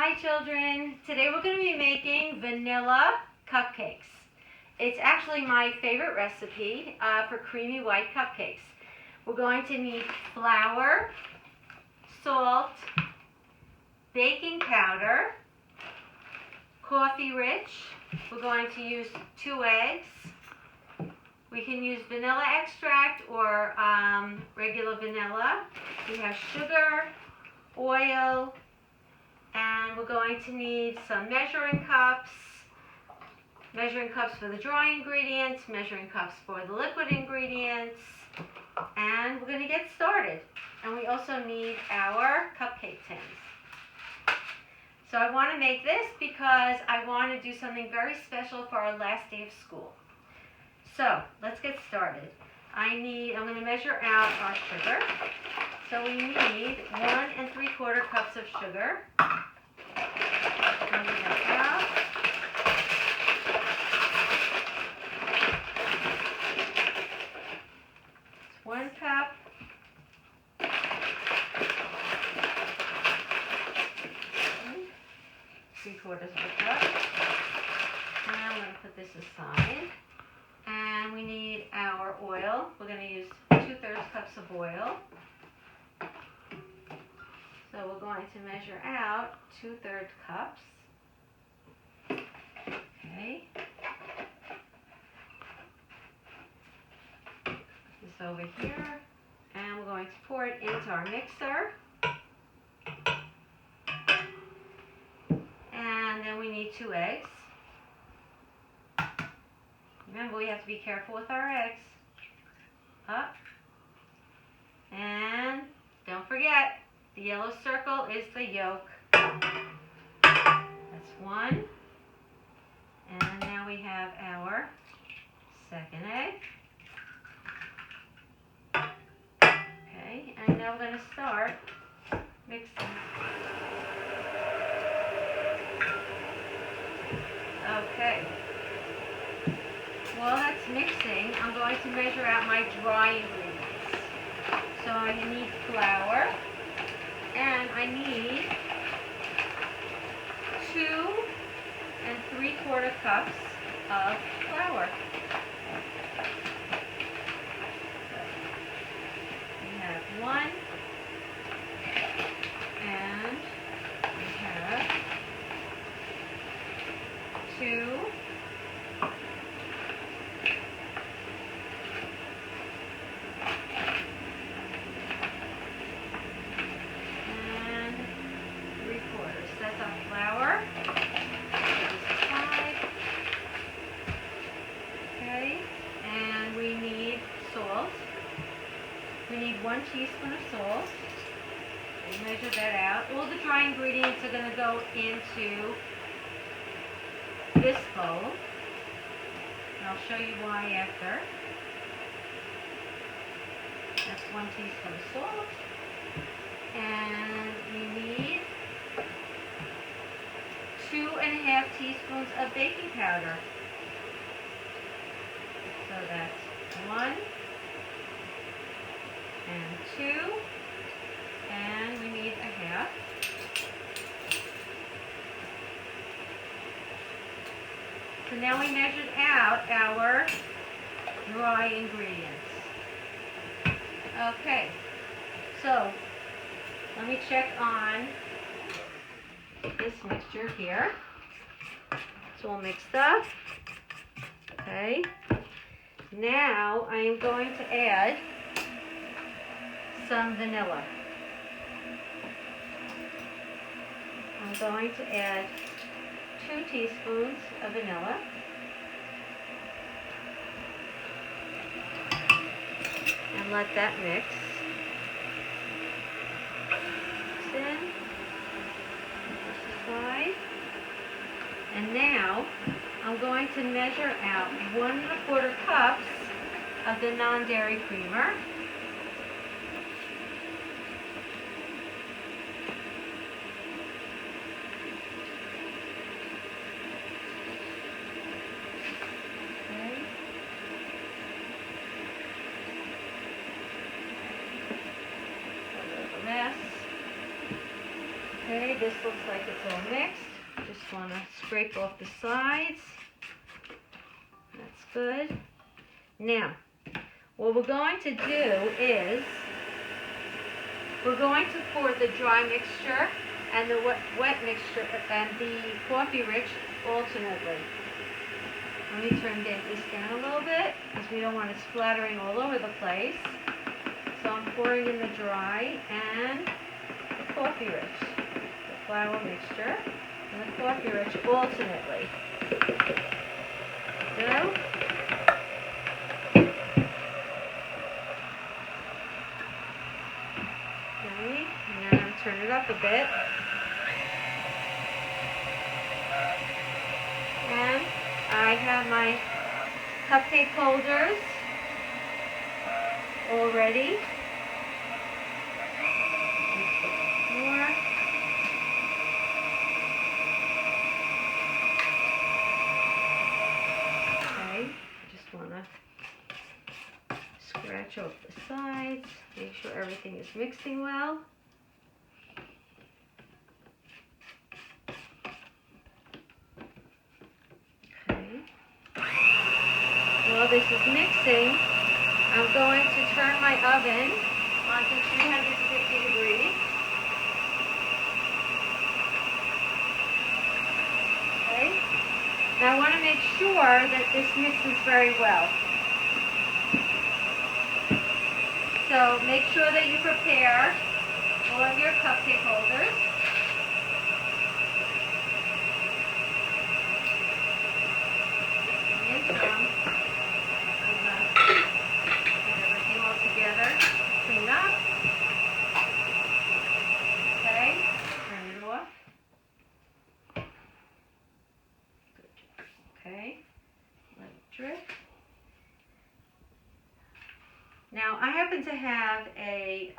Hi children, today we're going to be making vanilla cupcakes. It's actually my favorite recipe for creamy white cupcakes. We're going to need flour, salt, baking powder, coffee rich. We're going to use 2 eggs. We can use vanilla extract or regular vanilla. We have sugar, oil, and we're going to need some measuring cups for the dry ingredients, measuring cups for the liquid ingredients, and we're going to get started. And we also need our cupcake tins. So I want to make this because I want to do something very special for our last day of school. So let's get started. I'm going to measure out our sugar. So we need 1 3/4 cups of sugar. Measure that out. It's 1 cup. Okay. 3/4 of a cup. And I'm going to put this aside. And we need our oil. We're going to use 2/3 cups of oil. So we're going to measure out 2/3 cups. Okay. Put this over here. And we're going to pour it into our mixer. And then we need 2 eggs. Remember, we have to be careful with our eggs. Up. And don't forget, the yellow circle is the yolk. That's 1. And now we have our 2nd egg. Okay, and now we're going to start mixing. Okay. While that's mixing, I'm going to measure out my dry ingredients. So I need flour, and I need 2 3/4 cups of flour. We have 1, and we have 2. That's our flour. Okay, and we need salt. We need 1 teaspoon of salt. We'll measure that out. All the dry ingredients are going to go into this bowl. And I'll show you why after. That's 1 teaspoon of salt. And we need 2½ teaspoons of baking powder. So that's 1 and 2, and we need 1/2. So now we measured out our dry ingredients. Okay, so let me check on this mixture here. It's all mixed up. Okay. Now I am going to add some vanilla. I'm going to add 2 teaspoons of vanilla. And let that mix. Mix in. And now I'm going to measure out 1 1/4 cups of the non-dairy creamer. Okay. A little less. Okay. Okay, this looks like it's all mixed. Just want to scrape off the sides. That's good. Now, what we're going to do is we're going to pour the dry mixture and the wet mixture and the coffee rich alternately. Let me turn this down a little bit because we don't want it splattering all over the place. So I'm pouring in the dry and the coffee rich, the flour mixture and the coffee rich alternately. Go. Okay, now I'm going to turn it up a bit. And I have my cupcake holders all ready. More. Okay, just want to scratch off the sides, make sure everything is mixing well. While this is mixing, I'm going to turn my oven onto 350 degrees. Okay. Now I want to make sure that this mixes very well. So make sure that you prepare all of your cupcake holders. And some. Clean up. Okay, turn it off. Okay, let it drip. Now I happen to have a,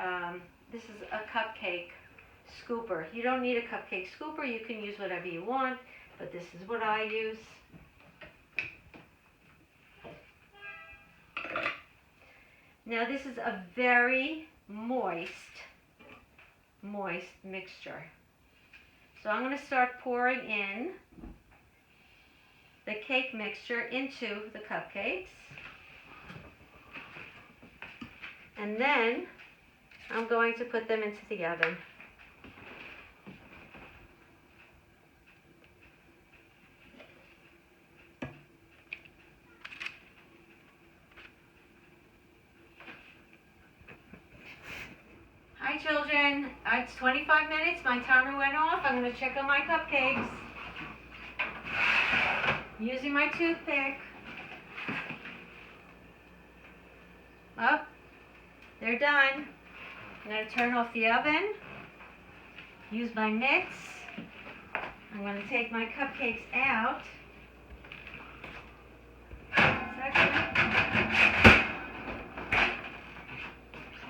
this is a cupcake scooper. You don't need a cupcake scooper, you can use whatever you want, but this is what I use. Now this is a very moist mixture. So I'm going to start pouring in the cake mixture into the cupcakes. And then I'm going to put them into the oven. Hi children, it's 25 minutes, my timer went off. I'm going to check on my cupcakes using my toothpick. Oh, they're done. I'm going to turn off the oven, use my mix. I'm going to take my cupcakes out.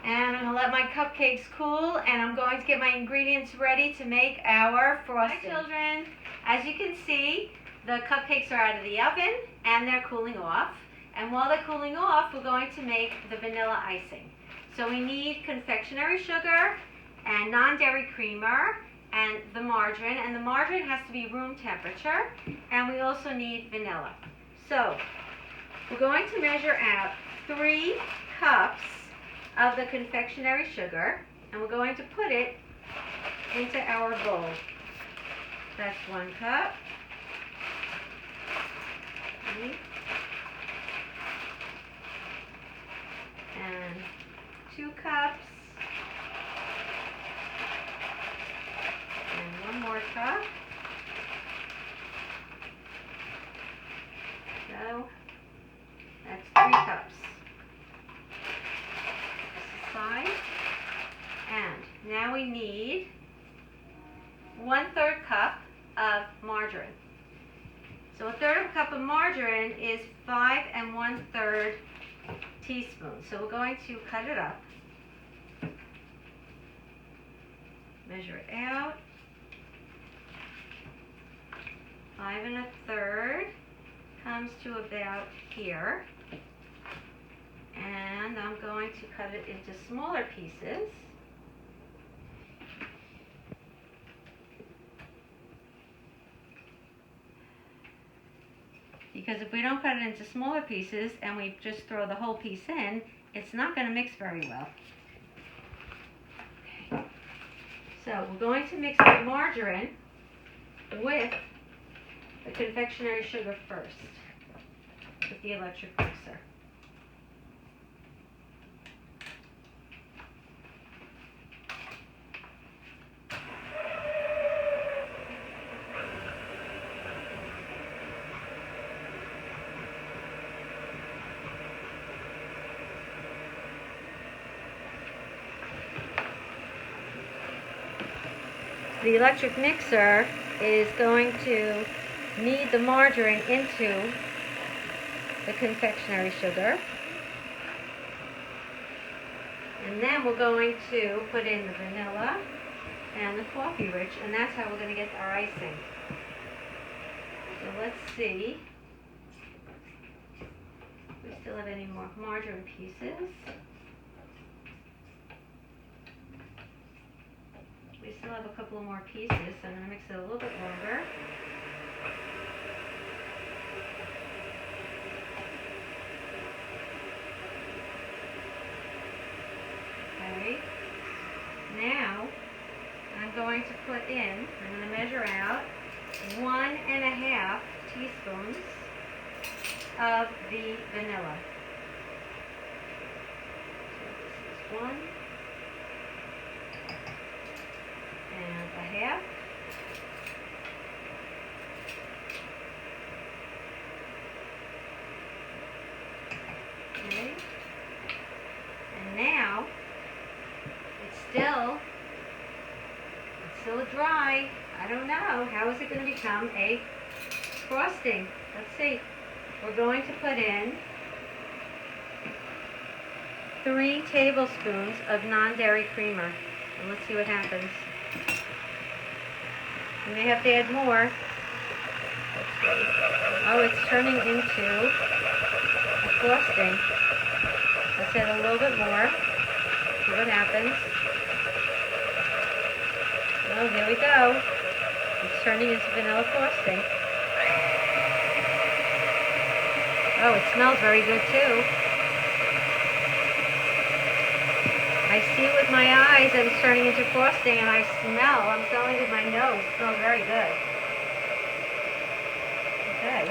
And I'm going to let my cupcakes cool, and I'm going to get my ingredients ready to make our frosting. Hi children, as you can see, the cupcakes are out of the oven and they're cooling off. And while they're cooling off, we're going to make the vanilla icing. So we need confectionery sugar and non-dairy creamer and the margarine. And the margarine has to be room temperature. And we also need vanilla. So we're going to measure out 3 cups of the confectionery sugar, and we're going to put it into our bowl. That's 1 cup. Okay. And 2 cups. And 1 more cup. So that's 3 cups. And now we need 1/3 cup of margarine. So 1/3 cup of margarine is 5 1/3 teaspoons. So we're going to cut it up, measure it out. 5 1/3 comes to about here. And I'm going to cut it into smaller pieces. because if we don't cut it into smaller pieces and we just throw the whole piece in, it's not going to mix very well. Okay. So we're going to mix the margarine with the confectionery sugar first with the electric mixer. The electric mixer is going to knead the margarine into the confectionery sugar. And then we're going to put in the vanilla and the coffee rich, and that's how we're going to get our icing. So let's see if we still have any more margarine pieces. We still have a couple of more pieces, so I'm going to mix it a little bit longer. Okay. Now, I'm going to put in, I'm going to measure out 1½ teaspoons of the vanilla. So this is 1. And a half. Okay. And now it's still dry. I don't know. How is it going to become a frosting? Let's see. We're going to put in 3 tablespoons of non-dairy creamer. And let's see what happens. You may have to add more. Oh, it's turning into a frosting. Let's add a little bit more. See what happens. Oh, here we go. It's turning into vanilla frosting. Oh, it smells very good too. I see with my eyes that it's turning into frosting, and I'm smelling with my nose. It smells very good. Okay.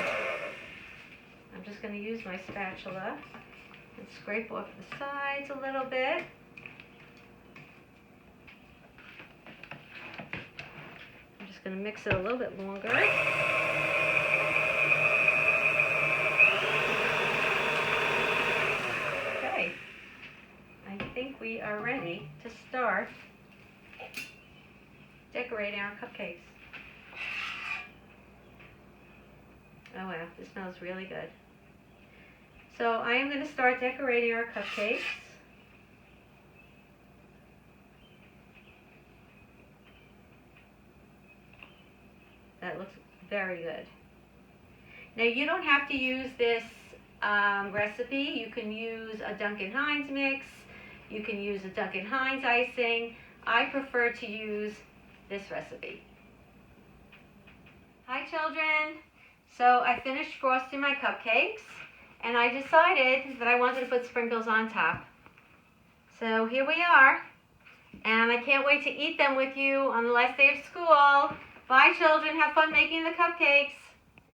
I'm just going to use my spatula and scrape off the sides a little bit. I'm just going to mix it a little bit longer. Okay. I think we are ready to start decorating our cupcakes. Oh wow, this smells really good. So I am going to start decorating our cupcakes. That looks very good. Now you don't have to use this recipe. You can use a Duncan Hines mix. You can use a Duncan Hines icing. I prefer to use this recipe. Hi children. So I finished frosting my cupcakes and I decided that I wanted to put sprinkles on top. So here we are. And I can't wait to eat them with you on the last day of school. Bye children. Have fun making the cupcakes.